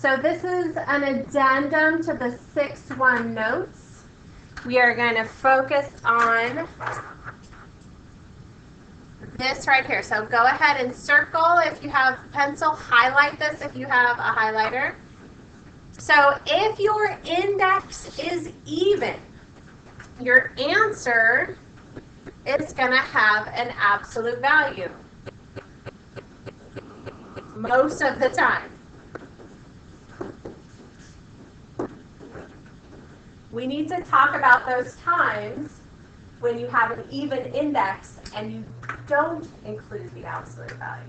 So this is an addendum to the 6-1 notes. We are going to focus on this right here. So go ahead and circle if you have pencil. Highlight this if you have a highlighter. So if your index is even, your answer is going to have an absolute value most of the time. We need to talk about those times when you have an even index and you don't include the absolute value.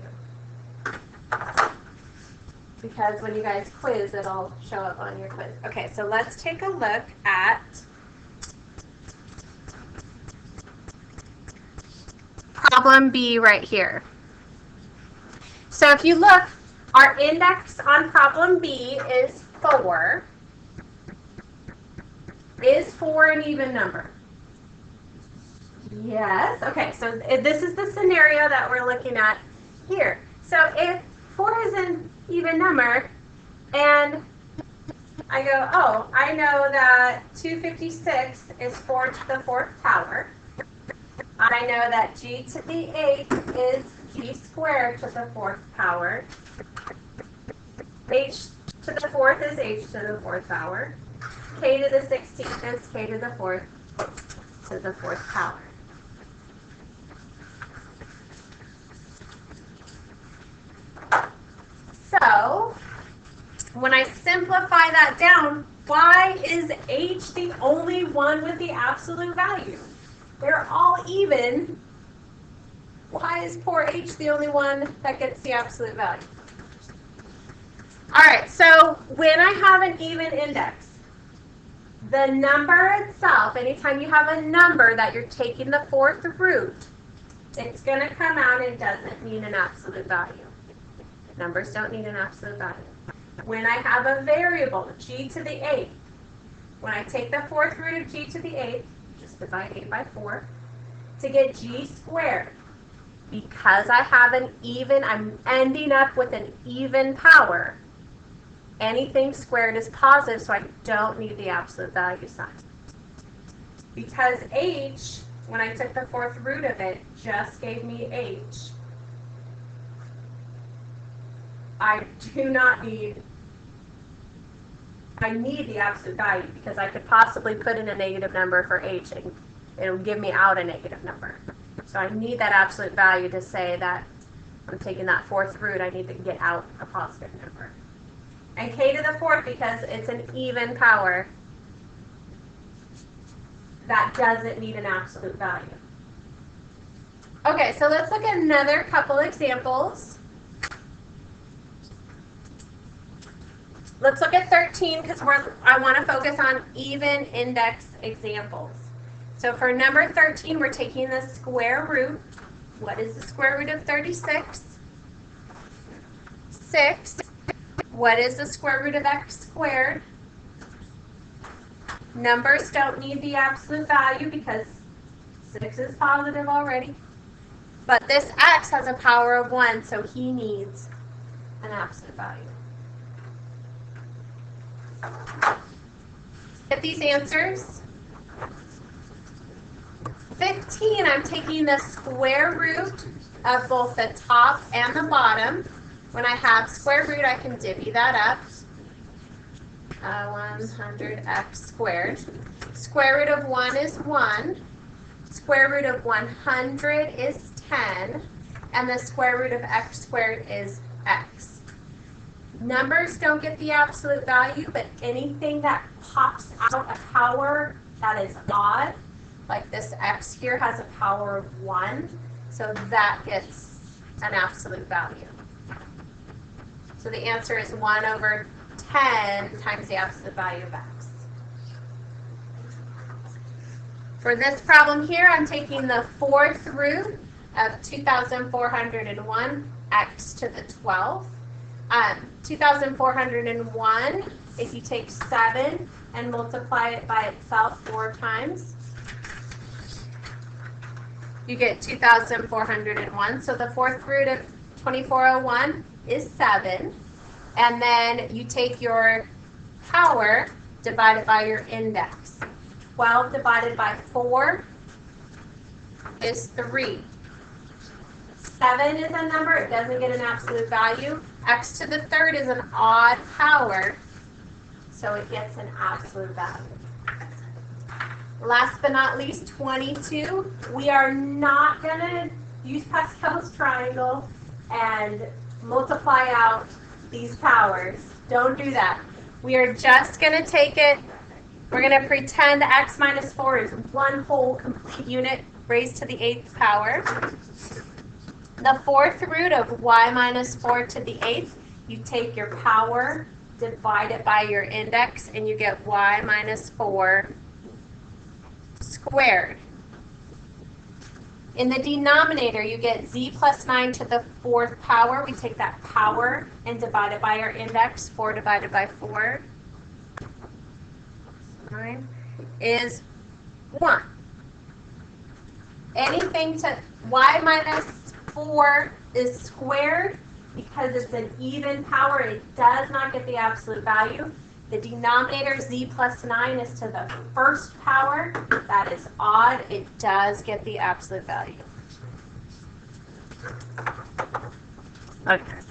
Because when you guys quiz, it'll show up on your quiz. Okay, so let's take a look at problem B right here. So if you look, our index on problem B is 4. Is 4 an even number? Yes. Okay, so this is the scenario that we're looking at here. So if 4 is an even number, and I go, oh, I know that 256 is 4 to the 4th power. I know that g to the 8th is g squared to the 4th power. H to the 4th is h to the 4th power. K to the 16th is k to the 4th to the 4th power. So, when I simplify that down, why is h the only one with the absolute value? They're all even. Why is poor h the only one that gets the absolute value? All right, so when I have an even index, the number itself, anytime you have a number that you're taking the 4th root, it's going to come out and doesn't need an absolute value. Numbers don't need an absolute value. When I have a variable, g to the 8th, when I take the 4th root of g to the 8th, just divide 8 by 4, to get g squared, because I have an even, I'm ending up with an even power. Anything squared is positive, so I don't need the absolute value sign. Because h, when I took the 4th root of it, just gave me h. I do not need, I need the absolute value because I could possibly put in a negative number for h and it'll give me out a negative number. So I need that absolute value to say that I'm taking that 4th root, I need to get out a positive number. And k to the 4th, because it's an even power, that doesn't need an absolute value. Okay, so let's look at another couple examples. Let's look at 13 because I want to focus on even index examples. So for number 13, we're taking the square root. What is the square root of 36? 6. What is the square root of x squared? Numbers don't need the absolute value because 6 is positive already. But this x has a power of 1, so he needs an absolute value. Get these answers. 15, I'm taking the square root of both the top and the bottom. When I have square root, I can divvy that up. 100x squared. Square root of 1 is 1. Square root of 100 is 10. And the square root of x squared is x. Numbers don't get the absolute value, but anything that pops out a power that is odd, like this x here has a power of 1, so that gets an absolute value. So the answer is 1 over 10 times the absolute value of x. For this problem here, I'm taking the 4th root of 2,401, x to the 12th. 2,401, if you take 7 and multiply it by itself 4 times, you get 2,401. So the 4th root of 2401 is 7. And then you take your power divided by your index. 12 divided by 4 is 3. 7 is a number, it doesn't get an absolute value. X to the third is an odd power, so it gets an absolute value. Last but not least, 22. We are not going to use Pascal's triangle and multiply out these powers. Don't do that. We are just going to take it, we're going to pretend x minus 4 is one whole complete unit raised to the 8th power. The 4th root of y minus 4 to the 8th, you take your power, divide it by your index, and you get y minus 4 squared. In the denominator, you get z plus 9 to the 4th power. We take that power and divide it by our index. 4 divided by 4 9 is 1. Anything to y minus 4 is squared because it's an even power. It does not get the absolute value. The denominator, z plus 9, is to the 1st power. That is odd. It does get the absolute value. Okay.